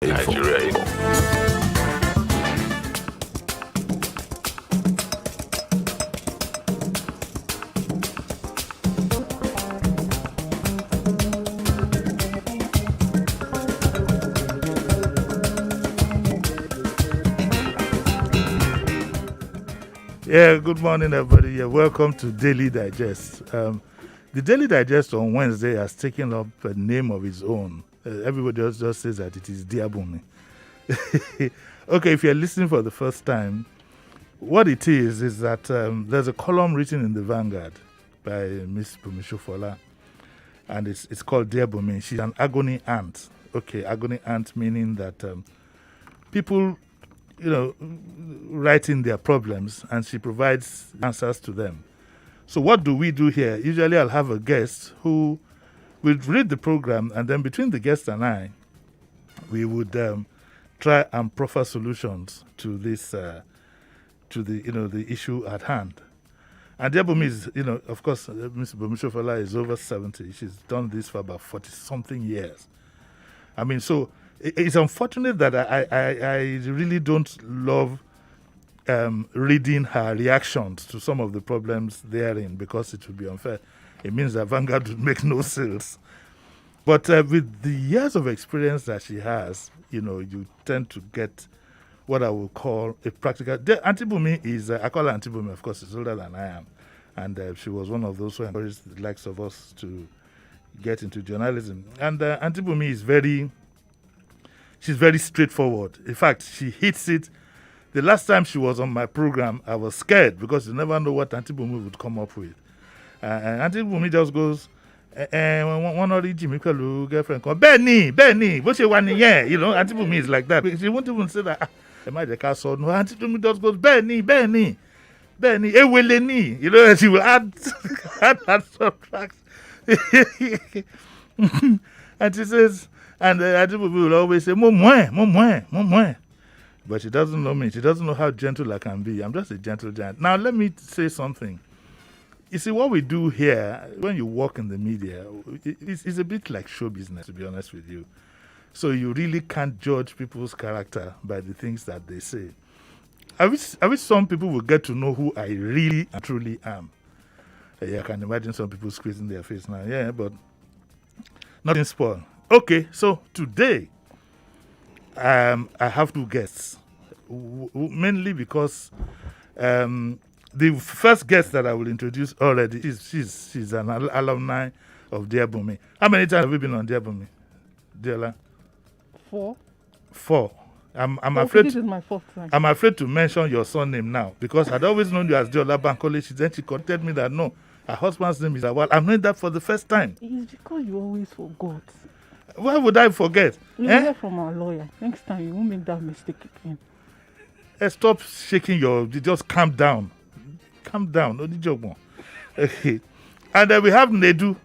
Nigeria. Yeah, good morning, everybody. Yeah, welcome to Daily Digest. The Daily Digest on Wednesday has taken up a name of its own. Everybody else just says that it is Dear Bunmi. Okay, if you're listening for the first time, what it is that there's a column written in the Vanguard by Miss Bunmi Shofola, and it's called Dear Bunmi. She's an agony aunt. Okay, agony aunt meaning that people, write in their problems and she provides answers to them. So what do we do here? Usually I'll have a guest who will read the program, and then between the guest and I, we would try and proffer solutions to this, to the issue at hand. And Dear Bunmi is, of course, Ms. Bunmi Shofola is over 70. She's done this for about 40-something years. I mean, so it's unfortunate that I really don't love reading her reactions to some of the problems therein, because it would be unfair. It means that Vanguard would make no sales. But with the years of experience that she has, you tend to get what I would call a practical. Auntie Boni is, I call her Auntie Boni, of course, she's older than I am. And she was one of those who encouraged the likes of us to get into journalism. And Auntie Boni is she's very straightforward. In fact, she hits it. The last time she was on my program, I was scared because you never know what Auntie Boni would come up with. And Auntie Boni just goes, one of the Jimi girlfriend called Benny, what you want? Yeah, Auntie Boni is like that. She won't even say that. Am I the castle? No, Auntie Boni just goes, Benny, Eweleni. And she will add subtract. And she says, and Auntie Boni will always say, Mo. But she doesn't know me. She doesn't know how gentle I can be. I'm just a gentle giant. Now, let me say something. You see, what we do here, when you work in the media, it's a bit like show business, to be honest with you. So you really can't judge people's character by the things that they say. I wish some people would get to know who I really and truly am. Yeah, I can imagine some people squeezing their face now. Yeah, but nothing spoiled. Okay, so today, I have two guests, mainly because the first guest that I will introduce already, she's an alumni of Dear Bunmi. How many times have you been on Dear Bunmi, Diola? 4. I'm afraid. This is my 4th time. I'm afraid to mention your surname now because I'd always known you as Diola Bankole. Then she corrected me that no, her husband's name is Awal. I'm knowing that for the first time. It's because you always forgot. Why would I forget? You hear from our lawyer. Next time you won't make that mistake again. Stop shaking just calm down. Calm down. No joke more. Okay. And then we have Nedu.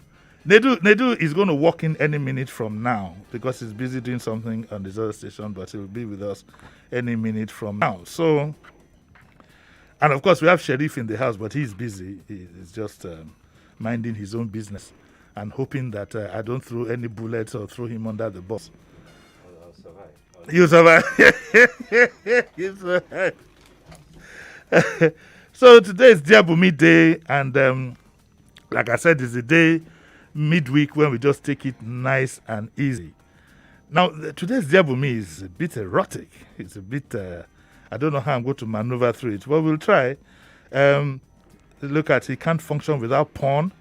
Nedu is going to walk in any minute from now because he's busy doing something on this other station, but he'll be with us any minute from now. So, and of course we have Sheriff in the house, but he's busy. He's just minding his own business and hoping that I don't throw any bullets or throw him under the bus. I'll survive. You survive. You survive. So today is Dear Bunmi Day, and like I said, it's a day midweek when we just take it nice and easy. Now, today's Dear Bunmi is a bit erotic. It's a bit, I don't know how I'm going to maneuver through it, but we'll try. Look at, he can't function without porn.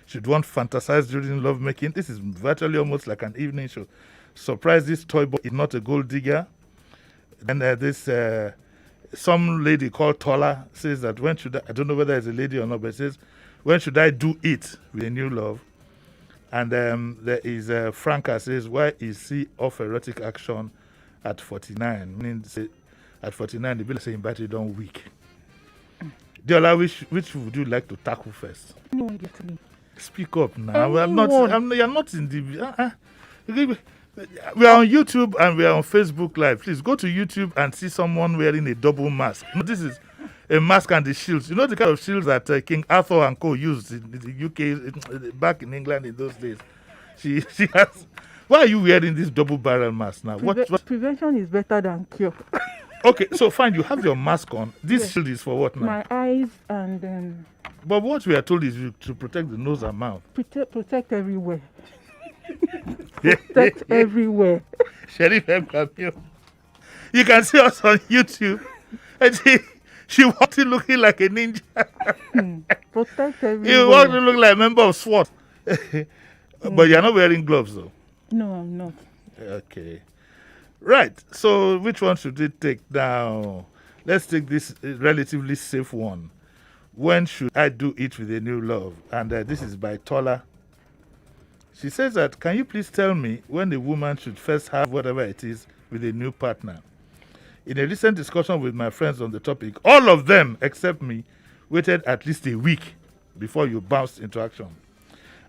Should one fantasize during lovemaking? This is virtually almost like an evening show. Surprise, this toy boy is not a gold digger. And some lady called Tola says that when should I don't know whether it's a lady or not, but it says, when should I do it with a new love? And there is Franca says, why is he off erotic action at 49? Meaning, at 49, the bill saying battery don't weak. Diola, which would you like to tackle first? Anyone get me? Speak up now. Anyone. You're not in the. We are on YouTube and we are on Facebook Live. Please go to YouTube and see someone wearing a double mask. This is a mask and the shields. You know the kind of shields that King Arthur and Co. used in the UK, back in England in those days. She has Why are you wearing this double barrel mask now? What? Prevention is better than cure. Okay, so fine, you have your mask on. This Yes. shield is for what now? My eyes and But what we are told is to protect the nose and mouth. protect everywhere. Protect everywhere. Sheriff M. Camille. You can see us on YouTube. And she walked in looking like a ninja. Protect everywhere. You walked in looking like a member of SWAT. But you're not wearing gloves though. No, I'm not. Okay. Right. So which one should we take now? Let's take this relatively safe one. When should I do it with a new love? And this is by Tola. She says that, can you please tell me when a woman should first have whatever it is with a new partner? In a recent discussion with my friends on the topic, all of them, except me, waited at least a week before you bounced into action.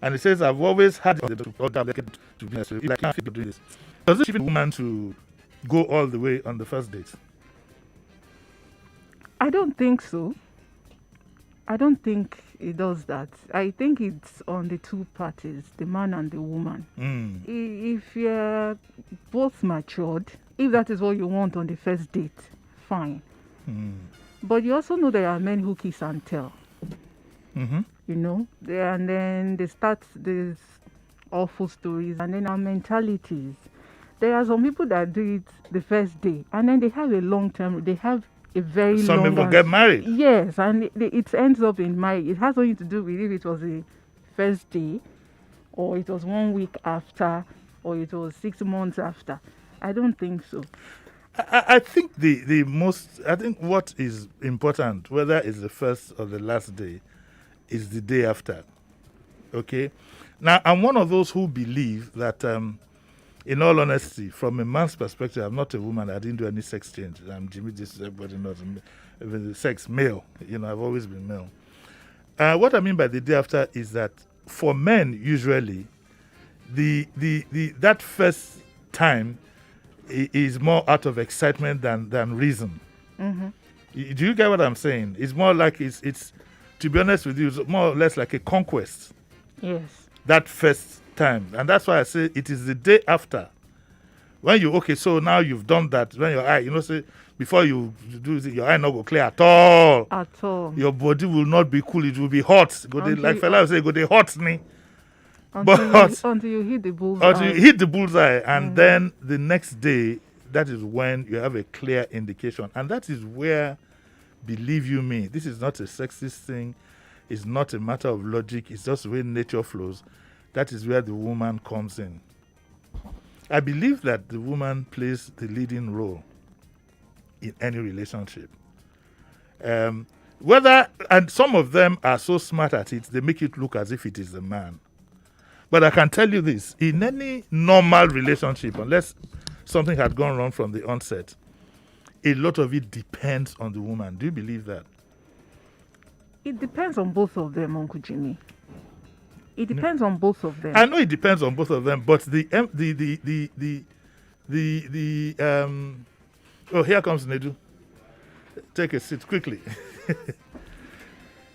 And he says, I've always had to be like, I can't do this. Does it even woman to go all the way on the first date? I don't think so. I don't think it does that. I think it's on the two parties, the man and the woman. If you're both matured, if that is what you want on the first date, fine. But you also know there are men who kiss and tell. You know, and then they start these awful stories, and then our mentalities. There are some people that do it the first day, and then they have a long term. They have a very Some long. people get married. Yes, and it ends up in marriage. It has nothing to do with if it was the first day, or it was 1 week after, or it was 6 months after. I don't think so. I think I think what is important, whether it's the first or the last day, is the day after. Okay? Now, I'm one of those who believe that, in all honesty, from a man's perspective, I'm not a woman. I didn't do any sex change. I'm Jimi, this everybody knows. Even the sex, male. You know, I've always been male. What I mean by the day after is that for men, usually, that first time is more out of excitement than reason. Do you get what I'm saying? It's more like it's to be honest with you, it's more or less like a conquest. Yes. That first time. And that's why I say it is the day after. When so now you've done that, when your eye, say, before you do it, your eye not go clear at all. At all. Your body will not be cool, it will be hot. Like fella will say, go they hot me. Until you hit the bullseye. Until you hit the bullseye. And then the next day, that is when you have a clear indication. And that is where, believe you me, this is not a sexist thing. It's not a matter of logic. It's just the way nature flows. That is where the woman comes in. I believe that the woman plays the leading role in any relationship. And some of them are so smart at it, they make it look as if it is the man. But I can tell you this, in any normal relationship, unless something had gone wrong from the onset, a lot of it depends on the woman. Do you believe that? It depends on both of them, Uncle Jimmy. It depends on both of them. I know it depends on both of them, but oh, here comes Nedu. Take a seat quickly.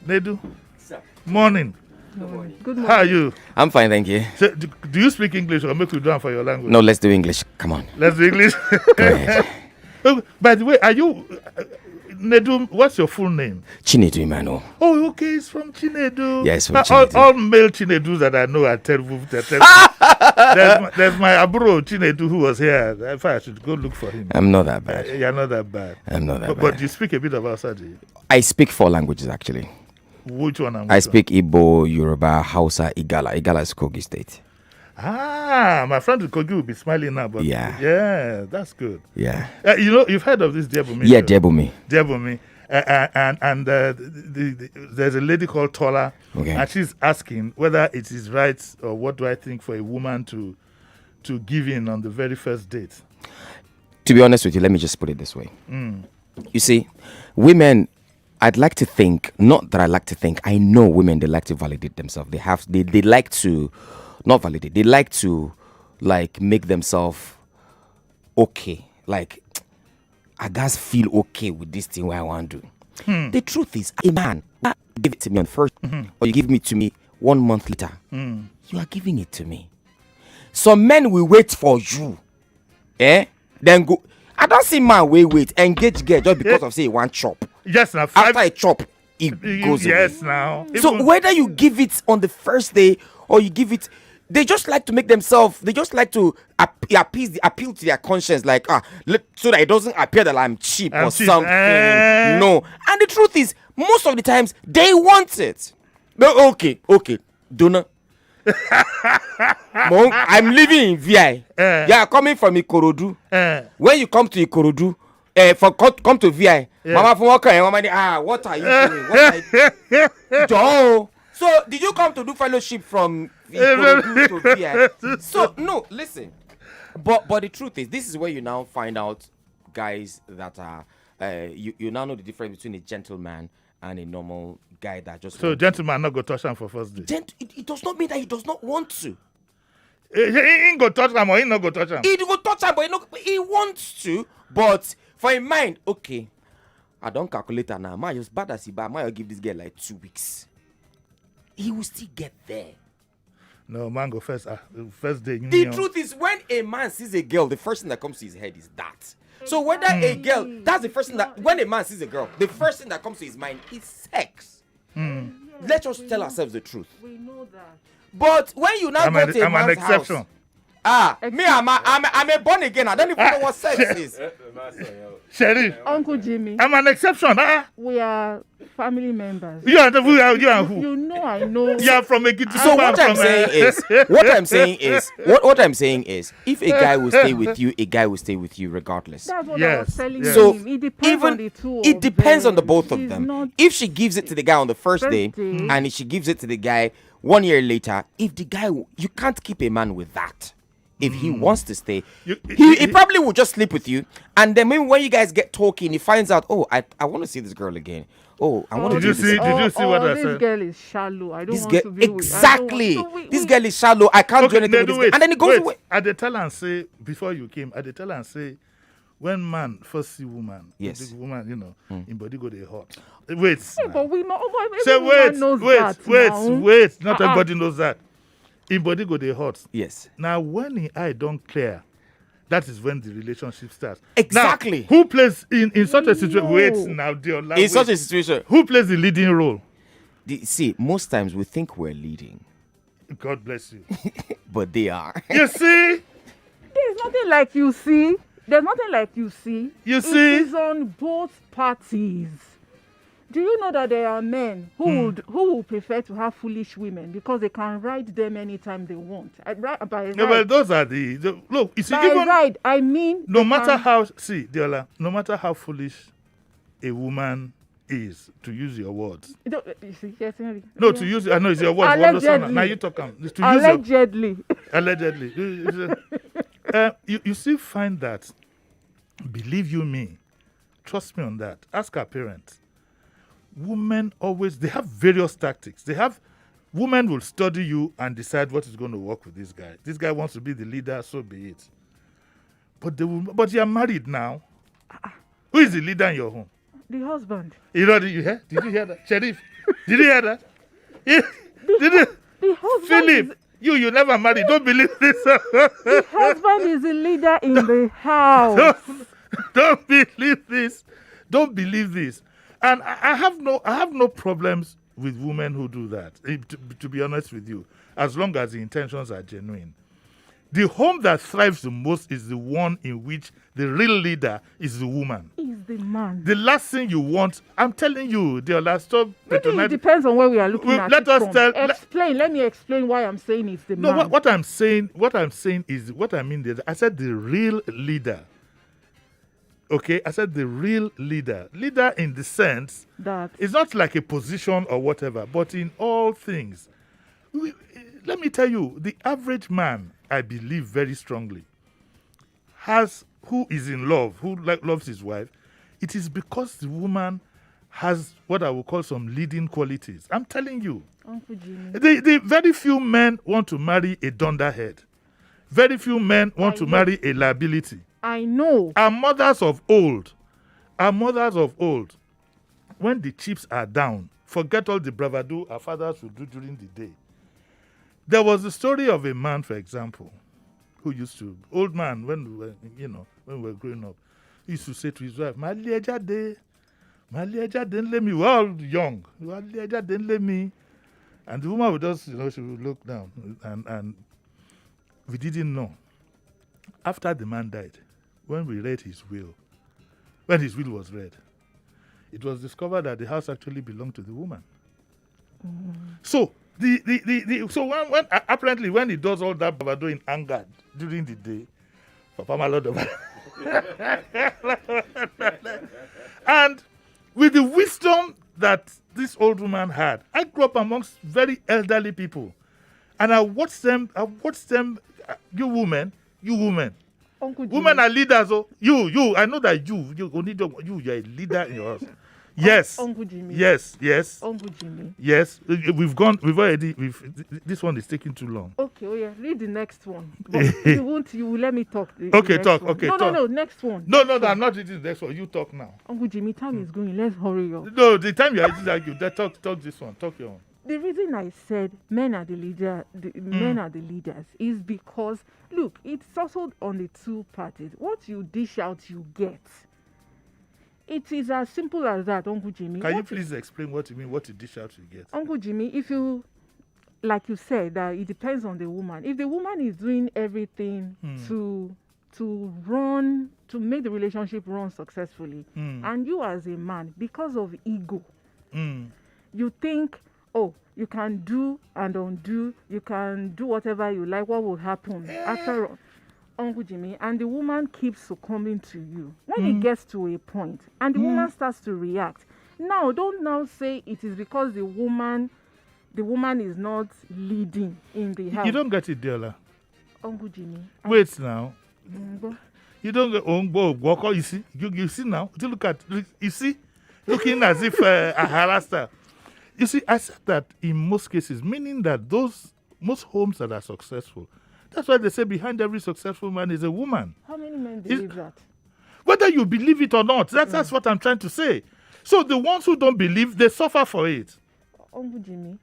Nedu. Sir. Morning. Good morning. How are you? I'm fine, thank you. So, do you speak English or make you down for your language? No, let's do English. Come on. Let's do English. Go ahead. Oh, by the way, are you Nedu? What's your full name? Chinedu Emmanuel. Oh, okay, it's from Chinedu. Yes, from all Chinedu. male Chinedus that I know are terrible. There's my abro Chinedu who was here. If I should go look for him. I'm not that bad. You're not that bad. I'm not that bad. But you speak a bit of Hausa. I speak 4 languages, actually. Which one? And which I speak Igbo, Yoruba, Hausa, Igala. Igala is Kogi State. Ah, my friend Kogi will be smiling now. But yeah, that's good. Yeah. You've heard of this Diabumi? Yeah, Diabumi. Diabumi. And there's a lady called Tola, and she's asking whether it is right or what do I think for a woman to give in on the very first date. To be honest with you, let me just put it this way. You see, women, I'd like to think, not that I like to think, I know women, they like to validate themselves. They like to, not validate, they like to make themselves okay. Like, I guys feel okay with this thing where I want to do. The truth is, a man, give it to me on first, or you give it to me 1 month later, you are giving it to me. Some men will wait for you. Then go. I don't see man wait, engage girl just because of say one chop. Yes, now After a chop, it goes away. Yes, now. So whether you give it on the first day or you give it, they just like to make themselves. They just like to appeal to their conscience, like so that it doesn't appear that I'm cheap or something. No, and the truth is, most of the times they want it. No, okay, Donna. I'm living in VI. You are coming from Ikorodu. When you come to Ikorodu, come to VI. Mama from what are you doing? What are you? So did you come to do fellowship from Ikorodu to VI? So no, listen. But the truth is, this is where you now find out, guys, that are you now know the difference between a gentleman and a normal guy that just. So gentleman not go touch him for first day. It does not mean that he does not want to. He ain't go touch him or he not go touch him. He go touch him, but he wants to. But for a mind, okay, I don't calculate her now. As bad as he bad, I give this girl like 2 weeks. He will still get there. No, man, go first day. The truth is, when a man sees a girl, the first thing that comes to his head is that. So whether a girl, that's the first thing that, when a man sees a girl, the first thing that comes to his mind is sex. Let's just tell ourselves the truth. We know that. But when you now go to a man's house, I'm a born again. I don't even know what sex is. Sheriff, Uncle Jimmy, I'm an exception. we are family members. You are who? You know, I know. You are from a Giti. So what I'm saying is, if a guy will stay with you, a guy will stay with you regardless. That's what I was telling So him. It depends on the two. It depends on the both of She's them. not- If she gives it to the guy on the first day, and if she gives it to the guy 1 year later, if the guy, you can't keep a man with that. If he wants to stay, he probably will just sleep with you, and then maybe when you guys get talking, he finds out, oh, I want to see this girl again. Oh, I want to do this. Did you see what I this said? This girl is shallow. I don't This want girl, to be exactly. with. This girl is shallow. I can't do anything with this girl. And then he goes away. I did tell and say before you came. I did tell and say, when man first see woman, yes, the woman, in body go they hot. Wait. Hey, but we know. Say wait. Not Uh-uh. everybody knows that. In body go they hot. Yes. Now when the eye don't clear, that is when the relationship starts. Exactly. Now, who plays in such a situation? Wait now, dear. In such a situation, who plays the leading role? See, most times we think we're leading. God bless you. But they are. You see? There's nothing like you see. There's nothing like you see. You see? It is on both parties. Do you know that there are men who would prefer to have foolish women because they can ride them anytime they want? No, but those are the look. You see, by even ride, I mean, no matter how Diola, no matter how foolish a woman is, to use your words. You see, yes, no, to use. I know it's your words. Allegedly. Now you talk. Allegedly. Allegedly. You still find that. Believe you me, trust me on that. Ask our parents. Women always, they have various tactics. Women will study you and decide what is going to work with this guy. This guy wants to be the leader, so be it. But you are married now. Who is the leader in your home? The husband. You know, did you hear that? Sheriff, did you hear that? The husband Philip, you never married. Don't believe this. The husband is the leader in the house. Don't believe this. Don't believe this. And I have no problems with women who do that, to be honest with you, as long as the intentions are genuine. The home that thrives the most is the one in which the real leader is the woman. He's the man. The last thing you want, I'm telling you, stop. Maybe it depends on where we are looking at let it us from. tell. Explain. Let me explain why I'm saying it's the man. No, what I'm saying is what I mean. I said the real leader. Okay, I said the real leader. Leader in the sense that it's not like a position or whatever, but in all things. Let me tell you, the average man, I believe very strongly, who is in love, who loves his wife, it is because the woman has what I would call some leading qualities. I'm telling you. Uncle Jimmy. The very few men want to marry a dunderhead. Very few men want to marry a liability. I know. Our mothers of old, when the chips are down, forget all the bravado our fathers would do during the day. There was the story of a man, for example, who used to, old man, when we were, when we were growing up, he used to say to his wife, Malieja didn't let me. We were all young. Malieja didn't let me. And the woman would just, she would look down. And we didn't know. After the man died, when we read his will, when his will was read, it was discovered that the house actually belonged to the woman. So so when apparently when he does all that bravado in anger during the day, Papa Malodo, and with the wisdom that this old woman had, I grew up amongst very elderly people, and I watched them. You women. Uncle Jimi. Women are leaders. Oh, you. I know that you are a leader in your house. Yes. Uncle Jimi. Yes. Uncle Jimi. Yes. This one is taking too long. Okay, oh yeah, read the next one. But you will let me talk. Okay, next talk. one. Okay, no, talk. No, next one. No, I'm not reading the next one. You talk now. Uncle Jimi, time is going. Let's hurry up. No, the time you are reading that, you talk this one. Talk your own. The reason I said men are the leaders is because, look, it's also on the two parties. What you dish out, you get. It is as simple as that, Uncle Jimi. Can you please explain what you mean, what you dish out, you get? Uncle Jimi, if you, like you said, that it depends on the woman. If the woman is doing everything to make the relationship run successfully, and you as a man, because of ego, you think, oh, you can do and undo, you can do whatever you like, what will happen after Uncle Jimi, and the woman keeps succumbing to you. When it gets to a point and the woman starts to react, don't now say it is because the woman is not leading in the house. You don't get it, Diola. Uncle Jimi. Wait now. You don't get walk. You see, you see now. You see, looking as if a harassed. You see, I said that in most cases, meaning that most homes that are successful, that's why they say behind every successful man is a woman. How many men believe that? Whether you believe it or not, that's what I'm trying to say. So the ones who don't believe, they suffer for it. Uncle Jimi.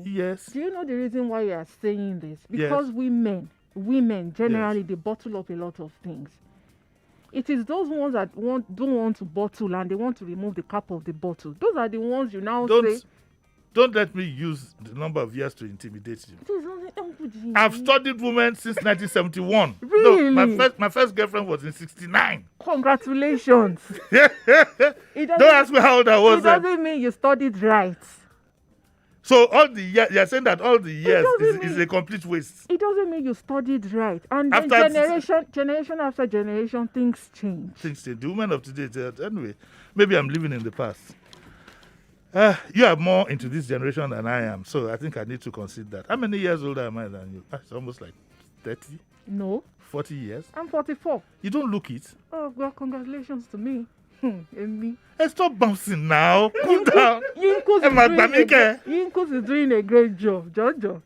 Yes. Do you know the reason why you are saying this? Because women generally, they bottle up a lot of things. It is those ones that don't want to bottle and they want to remove the cap of the bottle. Those are the ones you now say. Don't let me use the number of years to intimidate you. It is only Uncle Jimi. I've studied women since 1971. Really? No, my first girlfriend was in 69. Congratulations. Don't ask me how old I was. It doesn't mean you studied right. So all the years, you're saying that all the years is a complete waste. It doesn't mean you studied right. And then generation after generation, things change. The women of today, anyway, maybe I'm living in the past. You are more into this generation than I am, so I think I need to consider that. How many years older am I than you? It's almost like 30? No. 40 years? I'm 44. You don't look it. Oh, well, congratulations to me. And me. Hey, stop bouncing now. Cool down. Yinkos is doing a great job, Jojo.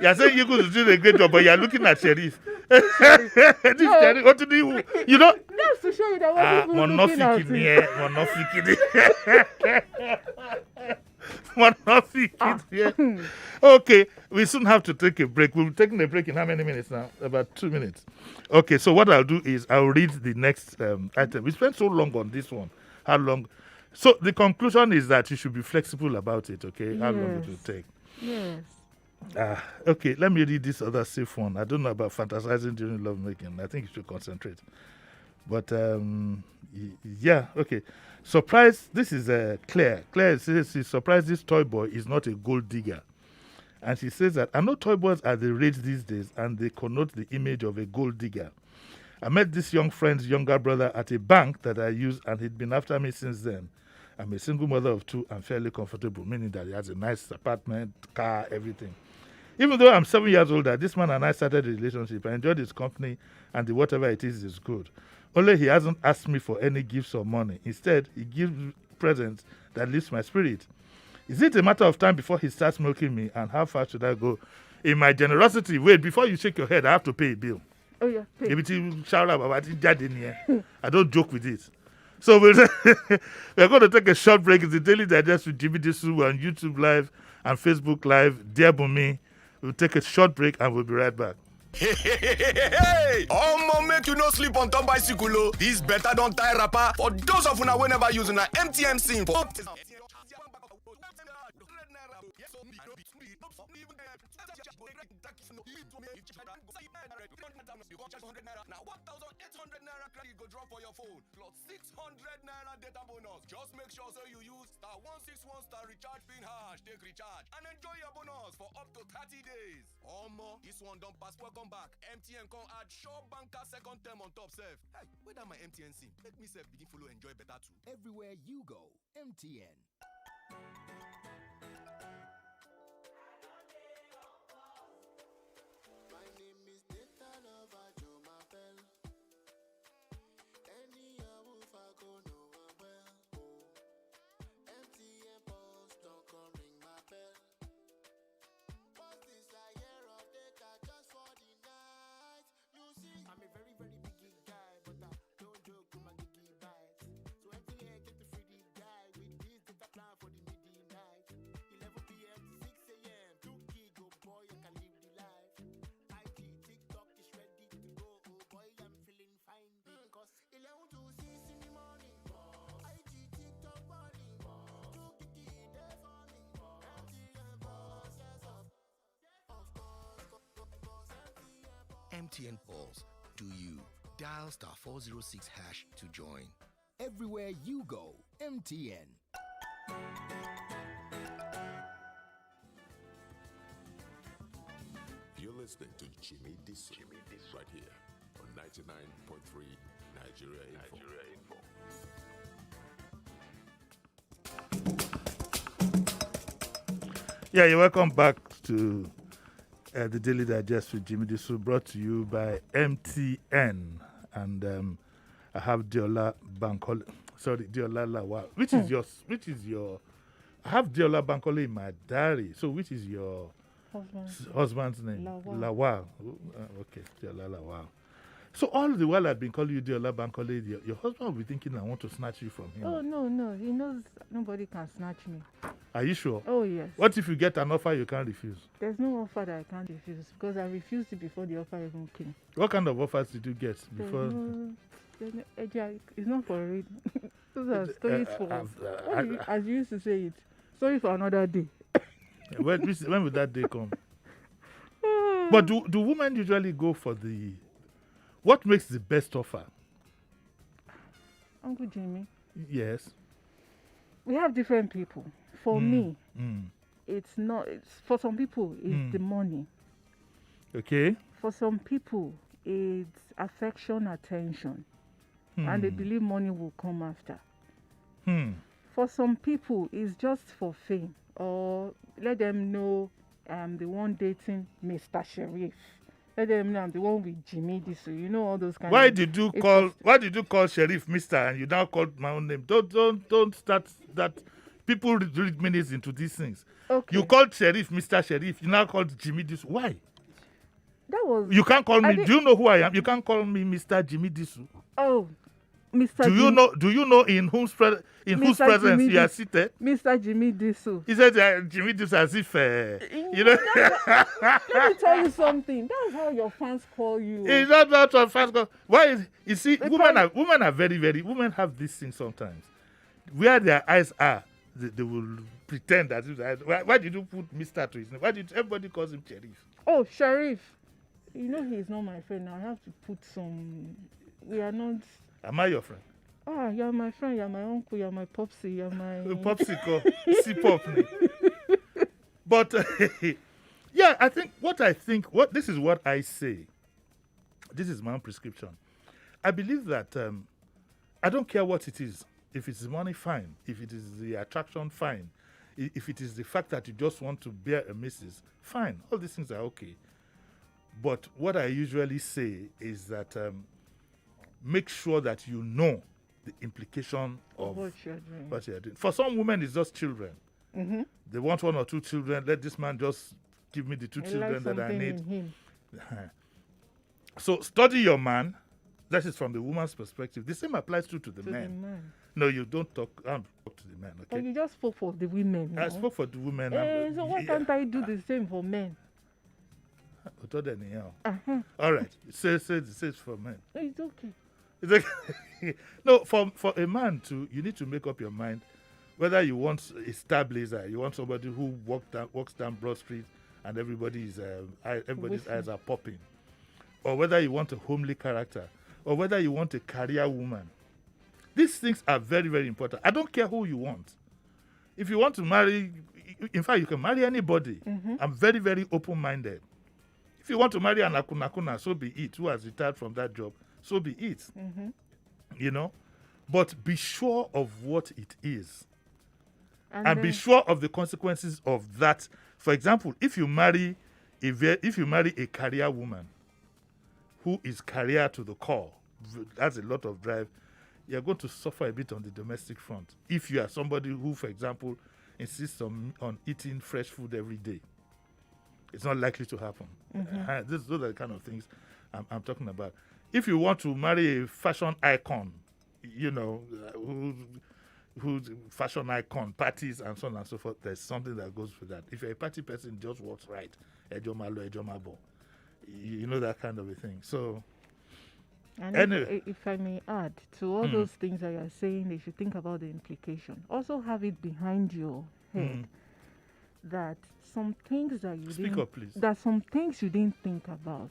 You're saying Yinkos is doing a great job, but you're looking at Sheriff. Sheriff, what do you know? That's to show you that what people looking at it. Okay, we soon have to take a break. We'll be taking a break in how many minutes now? About 2 minutes. Okay, so what I'll do is I'll read the next item. We spent so long on this one. How long? So the conclusion is that you should be flexible about it, okay? How long it will take. Yes. Okay, let me read this other safe one. I don't know about fantasizing during lovemaking. I think you should concentrate. But, yeah, okay. Surprise, this is Claire. Claire says she's surprised this toy boy is not a gold digger. And she says that I know toy boys are the rage these days and they connote the image of a gold digger. I met this young friend's younger brother at a bank that I use and he'd been after me since then. I'm a single mother of 2 and fairly comfortable, meaning that he has a nice apartment, car, everything. Even though I'm 7 years older, this man and I started a relationship. I enjoyed his company and the whatever it is good. Only he hasn't asked me for any gifts or money. Instead, he gives presents that lifts my spirit. Is it a matter of time before he starts milking me? And how far should I go? In my generosity, wait, before you shake your head, I have to pay a bill. Oh, yeah, pay. I don't joke with it. So we're going to take a short break. It's the Daily Digest with Jimi Disu on YouTube Live and Facebook Live. Dear Bunmi, We'll take a short break and we'll be right back. Hey, Omo, make you no sleep on top bicycle. Oh. This better don't tie rapper for those of una whenever using an MTN SIM for now 1,800 naira credit go drop for your phone plus 600 naira data bonus. Just make sure so you use *161* recharge pin hash take recharge and enjoy your bonus for up to 30 days. Omo, this one don't pass. Welcome back. MTN can add Shop Banker second term on top self. Hey, where that my MTN SIM? Make me self begin follow enjoy better too. Everywhere you go, MTN. My name is Data Lover Joe Mapel. Any wolf I go know I'm well. MTN Pulse don't come ring my bell. What's this I hear of data just for the night? You see, I'm a very, very big guy, but I don't joke with my giggy bites. So MTN get the free guy with this data plan for the midnight. 11 p.m. to 6 a.m. 2 gig, oh boy, I can live the life. IG, TikTok is ready to go. Oh boy, I'm feeling fine because 11 to 6 in the morning. IG, TikTok morning. 2 gig there for me. MTN boss, yes, of course, MTN Pulse. Do you dial *406# to join? Everywhere you go, MTN. You're listening to Jimi Disu right here on 99.3 Nigeria Info. Yeah, you're welcome back to the Daily Digest with Jimi Disu, brought to you by MTN. And I have Diola Lawal. Which is your? I have Diola Bankole in my diary. So which is your husband's name? Lawal. Okay, Diola Lawal. So all the while I've been calling you Diola Bankole, your husband will be thinking I want to snatch you from him. Oh, no. He knows nobody can snatch me. Are you sure? Oh, yes. What if you get an offer you can't refuse? There's no offer that I can't refuse because I refused it before the offer even came. What kind of offers did you get before? It's not for real. Those are stories for, as you used to say it, story for another day. When will that day come? But do women usually go for the... What makes the best offer? Uncle Jimmy. Yes. We have different people. For me, it's not. For some people, it's the money. Okay. For some people, it's affection, attention, and they believe money will come after. For some people, it's just for fame, or let them know I'm the one dating Mr. Sheriff. Let them know I'm the one with Jimi Disu. You know all those kind. Why did you call Sheriff Mister and you now called my own name? Don't start that. People read minutes into these things. Okay. You called Sheriff Mr. Sheriff. You now called Jimi Disu. Why? That was. You can't call me. Do you know who I am? You can't call me Mr. Jimi Disu. Oh, Mr. Do you know in whose presence you are seated? Mr. Jimi Disu. He said Jimi Disu as if you know. Let me tell you something. That's how your fans call you. It's not what fans call. Why is you see? Women are very women have this thing sometimes. Where their eyes are, they will pretend that. Why did you put Mr. to his name? Why did everybody calls him Sheriff? Oh, Sheriff. You know he's not my friend. I have to put some. We are not. Am I your friend? Ah, you're my friend. You're my uncle. You're my popsy. You're my popsicle. C-pop. But yeah, this is what I say. This is my own prescription. I believe that I don't care what it is. If it's money, fine. If it is the attraction, fine. If it is the fact that you just want to bear a missus, fine. All these things are okay. But what I usually say is that make sure that you know the implication of what you're doing. For some women, it's just children. Mm-hmm. They want 1 or 2 children. Let this man just give me the 2 children that I need. So study your man. That is from the woman's perspective. The same applies to the man. No, you don't talk. I don't talk to the man. Okay. But you just spoke for the women. I spoke for the women. So why can't I do the same for men? All right. Say it's for men. It's okay. It's like no, for a man to, you need to make up your mind whether you want a star blazer, you want somebody who walks down Broad Street and everybody's eyes are popping, or whether you want a homely character, or whether you want a career woman. These things are very, very important. I don't care who you want. If you want to marry, in fact, you can marry anybody. I'm very, very open-minded. If you want to marry an akunakuna, so be it, who has retired from that job, so be it. You know? But be sure of what it is. And be sure of the consequences of that. For example, if you marry a career woman who is career to the core, that's a lot of drive, you're going to suffer a bit on the domestic front. If you are somebody who, for example, insists on eating fresh food every day, it's not likely to happen. Those are the kind of things I'm talking about. If you want to marry a fashion icon, you know, who's fashion icon, parties and so on and so forth, there's something that goes with that. If you're a party person, just works right. Ejomalo, ejomabo. You know, that kind of a thing. So, And anyway. if I may add to all those things that you're saying, if you think about the implication, also have it behind your head that some things that you Speak up, please. that some things you didn't think about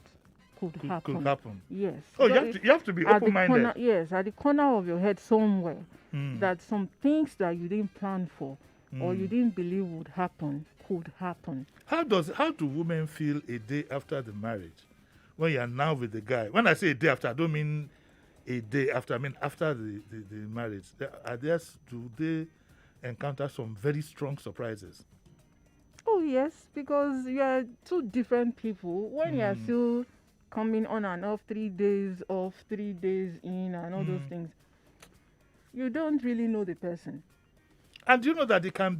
could happen. Could happen. Yes. Oh, But you have to be open-minded. Yes, at the corner of your head somewhere, that some things that you didn't plan for or you didn't believe would happen could happen. How do women feel a day after the marriage when you are now with the guy? When I say a day after, I don't mean a day after. I mean after the marriage. Do they encounter some very strong surprises? Oh yes, because you are two different people. When you are still coming on and off, 3 days off, 3 days in, and all those things, you don't really know the person. And you know that it can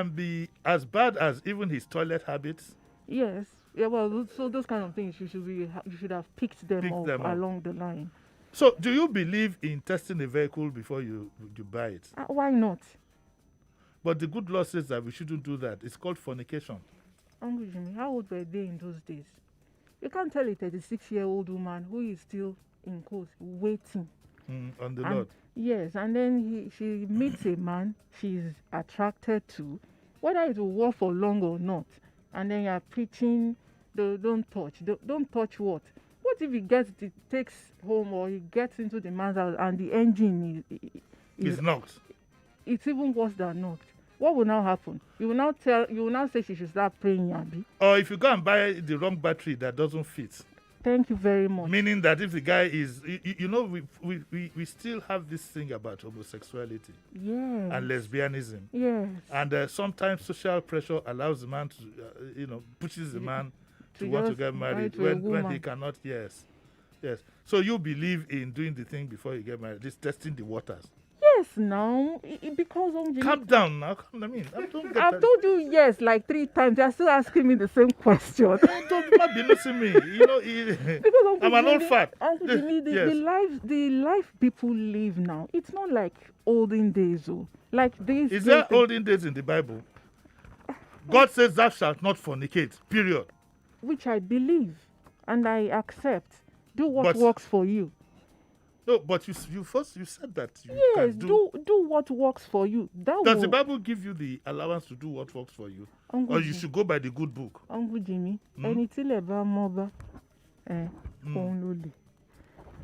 be as bad as even his toilet habits. Yes. Yeah. Well, so those kind of things you should have picked them up along the line. So, do you believe in testing a vehicle before you buy it? Why not? But the good law says that we shouldn't do that. It's called fornication. Uncle Jimmy, how old were they in those days? You can't tell a 36-year-old woman who is still, in quotes, waiting. On the Lord. Yes, and then she meets a man she's attracted to, whether it will work for long or not. And then you're preaching, don't touch. Don't touch what? What if it takes home or he gets into the man's house and the engine is knocked? It's even worse than knocked. What will now happen? You will now say she should start praying, Yabi. Or if you go and buy the wrong battery that doesn't fit. Thank you very much. Meaning that if the guy is, we still have this thing about homosexuality and lesbianism. Yes. And sometimes social pressure allows the man to, pushes the man to want to get married when he cannot. Yes. So you believe in doing the thing before you get married, this testing the waters. Yes, now because calm down now. I've told you yes like 3 times. You're still asking me the same question. Don't be losing me. Because I'm an old fat. Uncle Jimmy, the life people live now, it's not like olden days. Like this. Is there olden days in the Bible? God says thou shalt not fornicate. Period. Which I believe and I accept. Do what works for you. No, but you said that you yes, can do what works for you. Does the Bible give you the allowance to do what works for you? Or you should go by the good book? Uncle Jimmy, anything about mobile,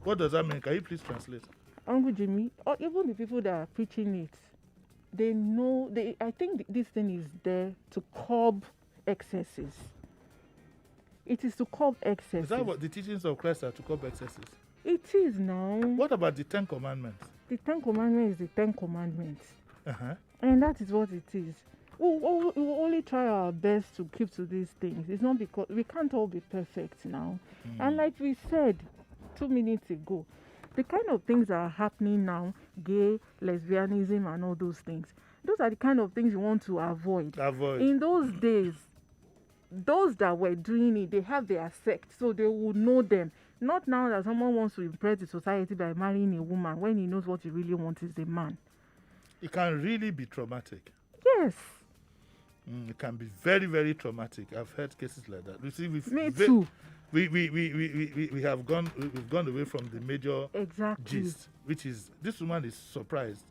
what does that mean? Can you please translate? Uncle Jimmy, or even the people that are preaching it, they know. I think this thing is there to curb excesses. It is to curb excesses. Is that what the teachings of Christ are, to curb excesses? It is now. What about the 10 Commandments? The 10 Commandments is the 10 Commandments. And that is what it is. We will only try our best to keep to these things. It's not because we can't all be perfect now. And like we said 2 minutes ago, the kind of things that are happening now, gay, lesbianism and all those things, those are the kind of things you want to avoid. In those days, those that were doing it, they have their sect, so they would know them. Not now that someone wants to impress the society by marrying a woman when he knows what he really wants is a man. It can really be traumatic. Yes. It can be very, very traumatic. I've heard cases like that. You see, Me too. We have we've gone away from the major Exactly. gist, which is this woman is surprised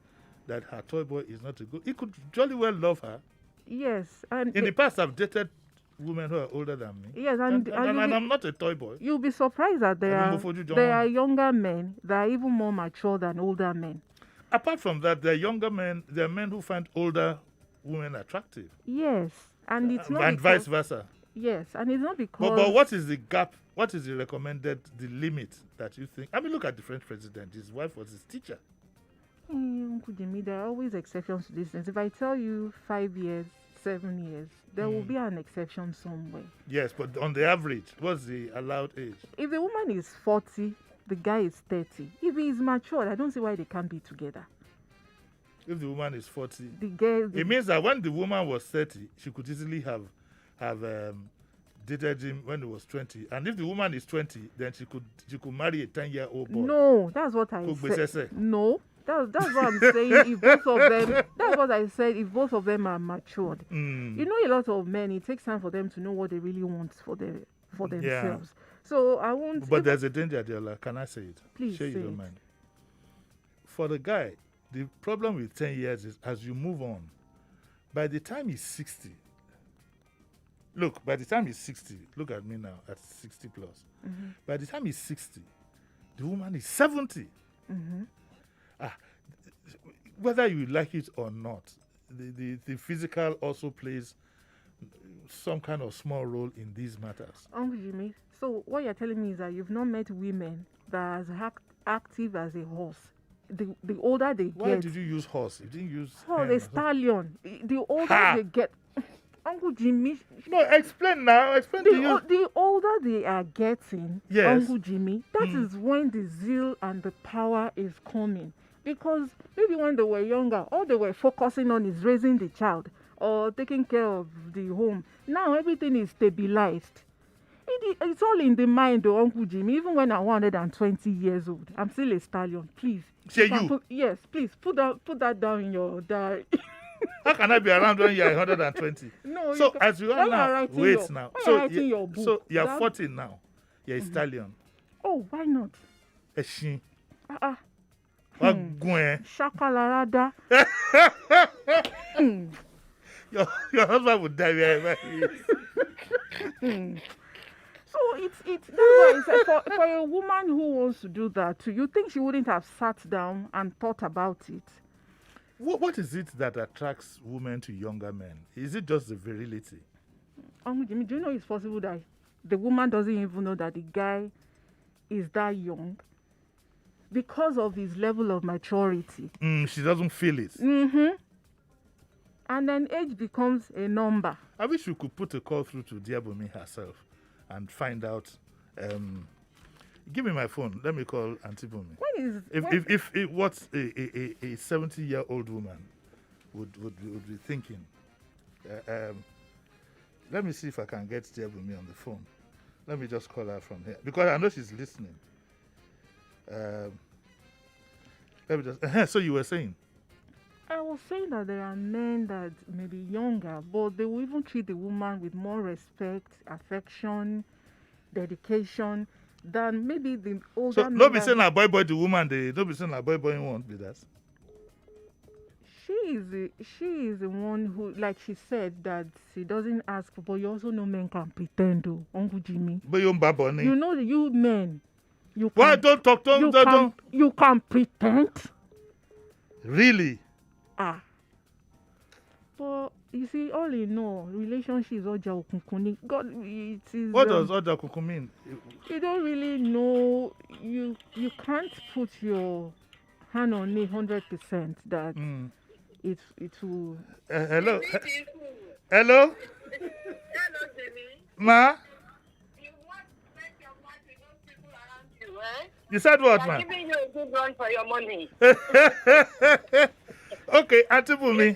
that her toy boy is not a good. He could jolly well love her. Yes, and In the past, I've dated women who are older than me. yes, And you'll I'm not a toy boy. you'll be surprised that there And are Mofoju John there Won. are younger men that are even more mature than older men. Apart from that, there are younger men. There are men who find older women attractive, Yes, and it's not and vice because, versa. yes, and it's not because But what is the gap? What is the recommended, the limit that you think? I mean, look at the French president. His wife was his teacher. Uncle Jimmy, there are always exceptions to these things. If I tell you 5 years, 7 years, there will be an exception somewhere. Yes, but on the average, what's the allowed age? If the woman is 40, the guy is 30. If he is matured, I don't see why they can't be together. If the woman is 40, The girl, it means that when the woman was 30, she could easily have dated him when he was 20. And if the woman is 20, then she could marry a 10-year-old boy. no, that's what I Cook said. Besese. No, that's what I'm saying. If both of them, that's what I said. If both of them are matured, you know, a lot of men, it takes time for them to know what they really want for themselves. So I won't. But there's a danger, Diola. Can I say it? Please Share say your it. mind. For the guy, the problem with 10 years is as you move on, by the time he's 60, look at me now at 60 plus. By the time he's 60, the woman is 70. Whether you like it or not, the physical also plays some kind of small role in these matters. Uncle Jimmy, so what you're telling me is that you've not met women that are as active as a horse. The older they Why get, did you use horse? You didn't use oh, hen the or something. stallion. The older Ha! they get, Uncle Jimmy, No, explain now. Explain to you. the older they are getting, Yes. Uncle Jimmy, that is when the zeal and the power is coming. Because maybe when they were younger, all they were focusing on is raising the child or taking care of the home. Now everything is stabilized. It's all in the mind, though, Uncle Jimmy. Even when I'm 120 years old, I'm still a stallion. Please. Say can you. Yes, please put that down in your diary. How can I be around when you're 120? No, So you can, as you are when now, you're writing wait your, now. when So you're writing your book, so you're that- 40 now. You're a stallion. Oh, why not? Eshin. Ah, Wagwen. Shakalarada. Your husband would die wherever he is. So it's that's why I said for a woman who wants to do that, too, you think she wouldn't have sat down and thought about it? What is it that attracts women to younger men? Is it just the virility? Jimmy, do you know it's possible that the woman doesn't even know that the guy is that young because of his level of maturity? She doesn't feel it. And then age becomes a number. I wish we could put a call through to Bunmi herself and find out. Give me my phone. Let me call Auntie Boni. If what a 70-year-old woman would be thinking. Let me see if I can get Bunmi on the phone. Let me just call her from here because I know she's listening. Let me just. So you were saying? I was saying that there are men that may be younger, but they will even treat the woman with more respect, affection, dedication than maybe the older So men. don't be saying a boy the woman. Don't be saying a boy won't be that. She is the one who, like she said, that she doesn't ask for, but you also know men can pretend, though, Uncle Jimmy. But you Baboni. You know that you men, you Why can, don't talk? Don't. you can pretend. Really? But you see, all in all, relationships oja okunkun. God, it is. What does Oja Kuku mean? You don't really know. You can't put your hand on it 100% that it will. Hello. Hello. Hello, Jimmy. Ma. You want to make your money with those people around you, eh? You said what, They're ma? giving you a good run for your money. Okay, Auntie Boni.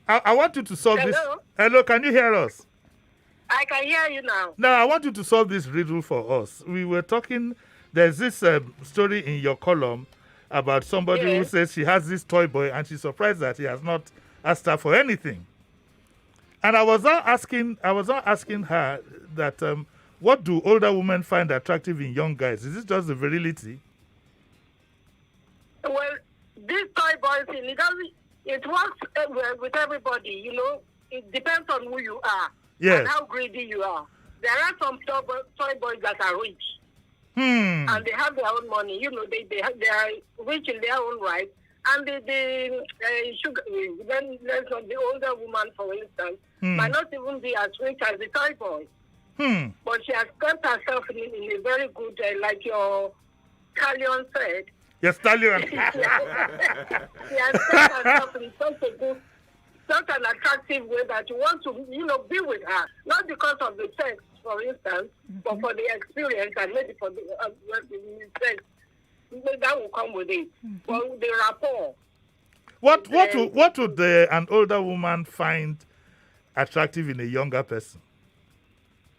I want you to solve this. Hello? Hello, can you hear us? I can hear you now. Now, I want you to solve this riddle for us. We were talking, there's this story in your column about somebody who Yes. says she has this toy boy and she's surprised that he has not asked her for anything. And I was not asking her that what do older women find attractive in young guys? Is it just the virility? Well, this toy boy thing, it works with everybody, you know. It depends on who you are Yes. and how greedy you are. There are some toy boys that are rich Hmm. and they have their own money. You know, they are rich in their own right. And the older woman, for instance, might not even be as rich as the toy boy. Hmm. But she has kept herself in a very good, like your Callion said, Yes, stallion. she has kept herself in such an attractive way that you want to, be with her. Not because of the sex, for instance, but for the experience and maybe for the sex. That will come with it. For the rapport. What would an older woman find attractive in a younger person?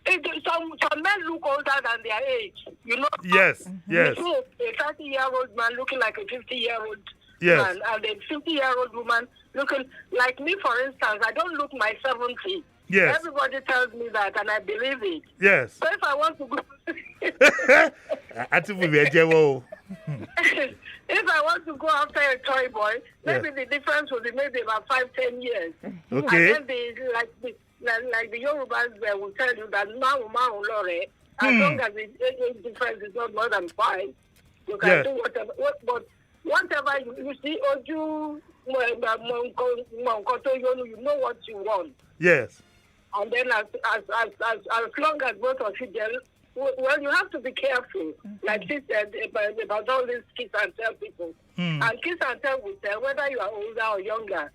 Some men look older than their age, you know. Yes, yes. You see a 30-year-old man looking like a 50-year-old Yes. man, and a 50-year-old woman looking like me, for instance. I don't look my 70. Yes. Everybody tells me that, and I believe it. Yes. So if I want to go, if I want to go after a toy boy, maybe the difference will be maybe about 5-10 years. Okay. And then like the Yorubas will tell you that as long as the age difference is not more than 5, you can do whatever. Whatever you see, you know what you want. Yes. And then as long as both of you gel, well, you have to be careful. Like she said about all these kiss and tell people. And kiss and tell will tell whether you are older or younger.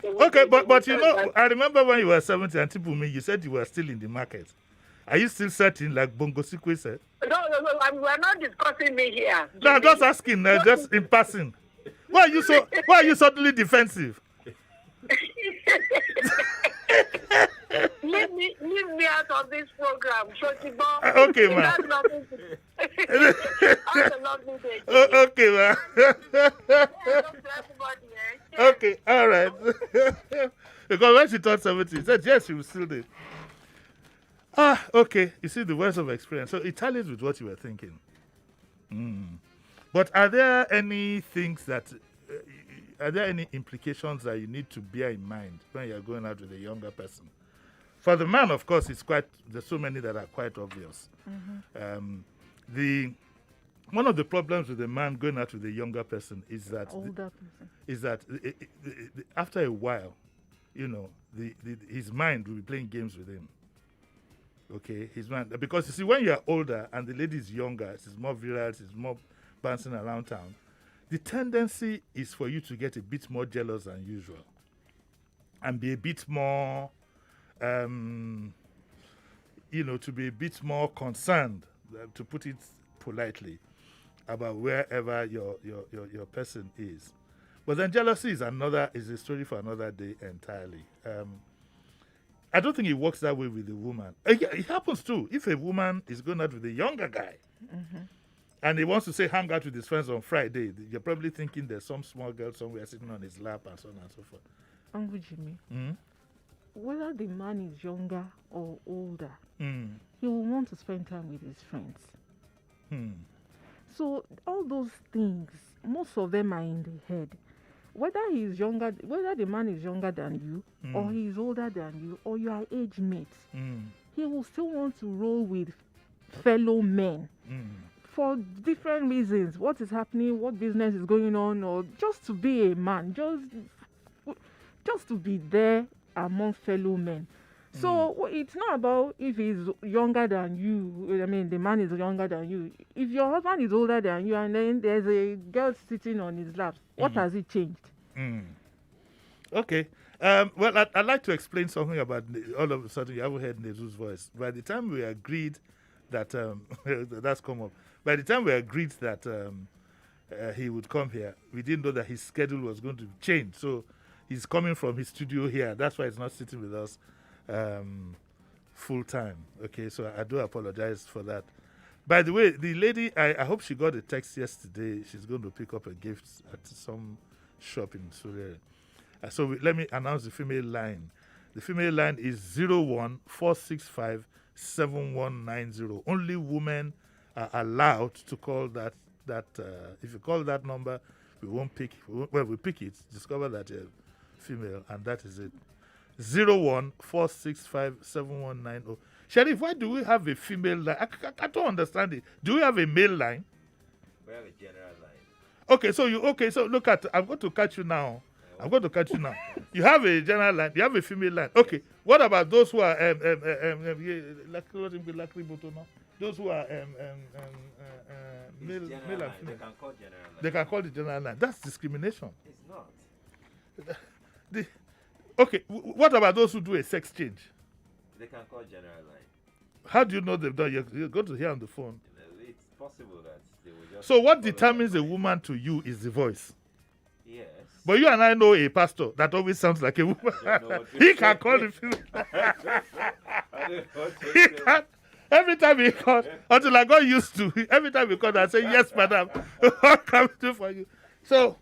Okay, but you know, I remember when you were 70, Auntie Boni, you said you were still in the market. Are you still searching like Bongo Sikwe said? No, we're not discussing me here. No, I'm just asking, just in passing. Why are you suddenly defensive? Leave me out of this program, Shotibo. Okay, man. That's nothing to Have a lovely day. Okay, man. Everybody, eh? Okay, all right. Because when she turned 70, she said, yes, she was still there. Okay. You see the words of experience. So it tallies with what you were thinking. But are there any things that, are there any implications that you need to bear in mind when you're going out with a younger person? For the man, of course, there's so many that are quite obvious. One of the problems with a man going out with a younger person is that after a while, you know, his mind will be playing games with him. Okay, his mind, because you see, when you are older and the lady is younger, she's more virile, she's more bouncing around town. The tendency is for you to get a bit more jealous than usual, and be a bit more, to be a bit more concerned, to put it politely, about wherever your person is. But then jealousy is a story for another day entirely. I don't think it works that way with a woman. It happens too. If a woman is going out with a younger guy and he wants to say hang out with his friends on Friday, you're probably thinking there's some small girl somewhere sitting on his lap and so on and so forth. Uncle Jimmy, whether the man is younger or older, he will want to spend time with his friends. So all those things, most of them are in the head. Whether the man is younger than you, or he is older than you, or you are age mates, he will still want to roll with fellow men for different reasons. What is happening, what business is going on, or just to be a man, just to be there among fellow men. So it's not about if he's younger than you. I mean, the man is younger than you. If your husband is older than you and then there's a girl sitting on his lap, what has it changed? Okay. Well, I'd like to explain something about, all of a sudden you haven't heard Nezu's voice. By the time we agreed that, that's come up. By the time we agreed that he would come here, we didn't know that his schedule was going to change. So he's coming from his studio here. That's why he's not sitting with us full time. Okay, so I do apologize for that. By the way, the lady, I hope she got a text yesterday. She's going to pick up a gift at some shop in Surrey. So let me announce the female line. The female line is 014657190. Only women are allowed to call that. If you call that number, we won't pick. We pick it, discover that you're female, and that is it. 014657190. Sheriff, why do we have a female line? I don't understand it. Do we have a male line? We have a general line. Okay, so look at. I'm going to catch you now. You have a general line. You have a female line. Okay. What about those who are those who are male and female? They can call general line. They can call the general line. That's discrimination. It's not. Okay. What about those who do a sex change? They can call general line. How do you know they've done? You're going to hear on the phone. It's possible that they will just. So what determines a woman to you is the voice. Yes. But you and I know a pastor that always sounds like a woman. He can call the female. He can. Every time he calls, until I got used to it, every time he calls, I say, yes, madam, what can we do for you? So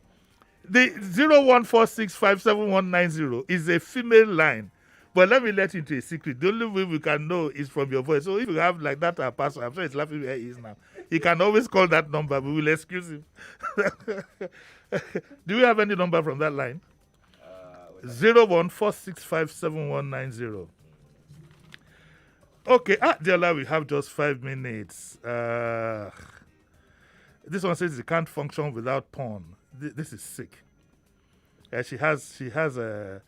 the 014657190 is a female line. But let me let you into a secret. The only way we can know is from your voice. So if you have like that pastor, I'm sure he's laughing where he is now. He can always call that number. We will excuse him. Do we have any number from that line? 014657190. Okay, Diola, we have just 5 minutes. This one says it can't function without porn. This is sick. She has her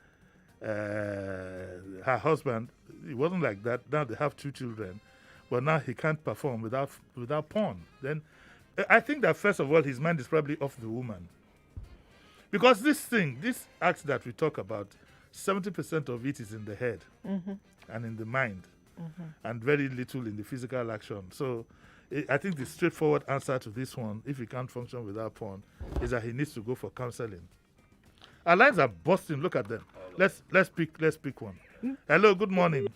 husband. It wasn't like that. Now they have 2 children, but now he can't perform without porn. Then I think that first of all, his mind is probably off the woman, because this act that we talk about, 70% of it is in the head and in the mind, and very little in the physical action. So I think the straightforward answer to this one, if he can't function without porn, is that he needs to go for counseling. Our lines are busting. Look at them. Let's pick one. Hello, good morning.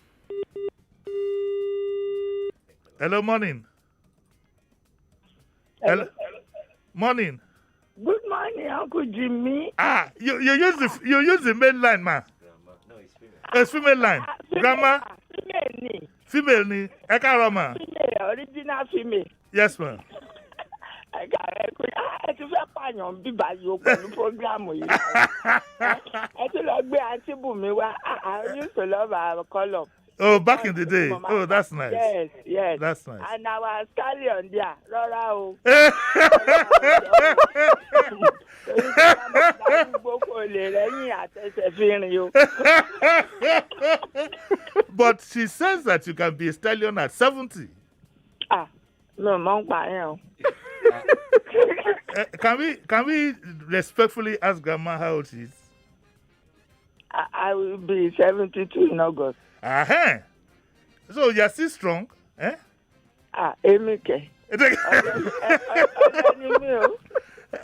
Hello, morning. Hello. Morning. Good morning, Uncle Jimmy. You use the main line, ma. No, it's female. It's female line. Grandma. Female ni. Female ni. Ekaroma. Female, original female. Yes, ma'am. Ẹ ti fẹ́ pààyàn bíbá yìí ó pẹ̀lú prógrámù yìí. Ẹ ti lọ gbé Auntie Boni wá. I used to love our color. Oh, back in the day. Oh, that's nice. Yes. That's nice. And our stallion there, Rọra o. But she says that you can be a stallion at 70. No, mong pa yan. Can we respectfully ask Grandma how old she is? I will be 72 in August. So you're still strong, eh? Emike.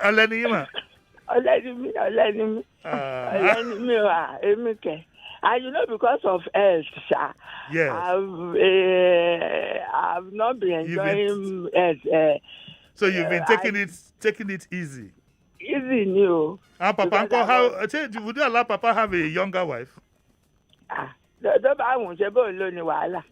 Olenima. Emike. And you know, because of health, yes. I've not been enjoying health. So you've been taking it easy. Easy, new. And Papa, would you allow Papa have a younger wife? Don't buy one, she won't learn wala.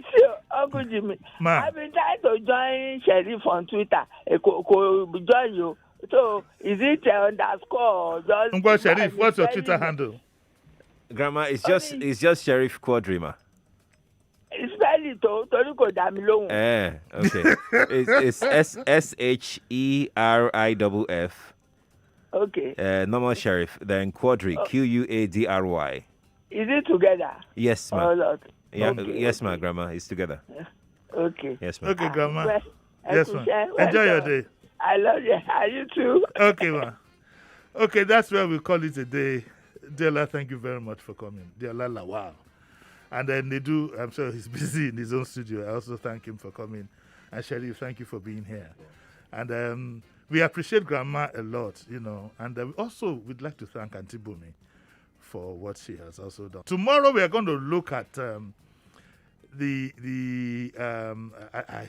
So, Uncle Jimmy, I've been trying to join Sheriff on Twitter. Join you. So, is it underscore? Just Sheriff, what's your Twitter handle? Grandma, it's just Sheriff Quadrima. Spell it, Tori ko da mi lohun. Okay. It's SHERIFF. Okay. Normal Sheriff, then Quadri, QUADRY. Is it together? Yes, ma'am. Oh, Lord. Yeah, okay, yes, ma'am, Grandma. It's together. Okay. Yes, ma'am. Okay, Grandma. Well, yes, ma'am. Enjoy your day. I love you. You too. Okay, ma'am. Okay, that's where we call it a day. Diola, thank you very much for coming. Diola Lawal. And then Nedu, I'm sure he's busy in his own studio. I also thank him for coming. And Sheriff, thank you for being here. And we appreciate Grandma a lot, you know. And we also would like to thank Auntie Boni for what she has also done. Tomorrow we are going to look at I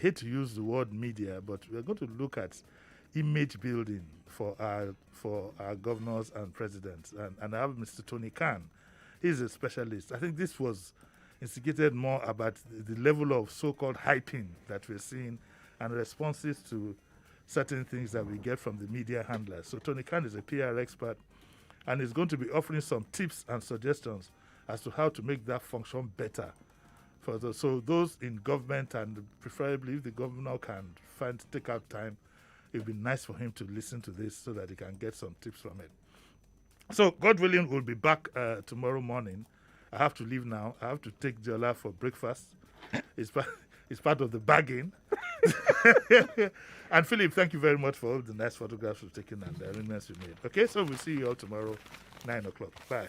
hate to use the word media, but we're going to look at image building for our governors and presidents. And I have Mr. Tony Khan. He's a specialist. I think this was instigated more about the level of so-called hyping that we're seeing and responses to certain things that we get from the media handlers. So Tony Khan is a PR expert, and he's going to be offering some tips and suggestions as to how to make that function better. So those in government, and preferably if the governor can take out time, it would be nice for him to listen to this so that he can get some tips from it. So God willing, we'll be back tomorrow morning. I have to leave now. I have to take Jola for breakfast. It's part of the bargain. And Philip, thank you very much for all the nice photographs you've taken and the arrangements you made. Okay, so we'll see you all tomorrow, 9 o'clock. Bye.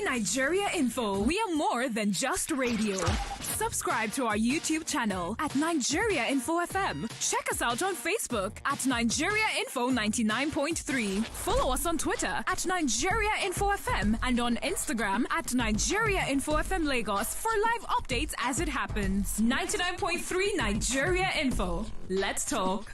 Nigeria Info. We are more than just radio. Subscribe to our YouTube channel at Nigeria Info FM. Check us out on Facebook at Nigeria Info 99.3. Follow us on Twitter at Nigeria Info FM and on Instagram at Nigeria Info FM Lagos for live updates as it happens. 99.3 Nigeria Info. Let's talk.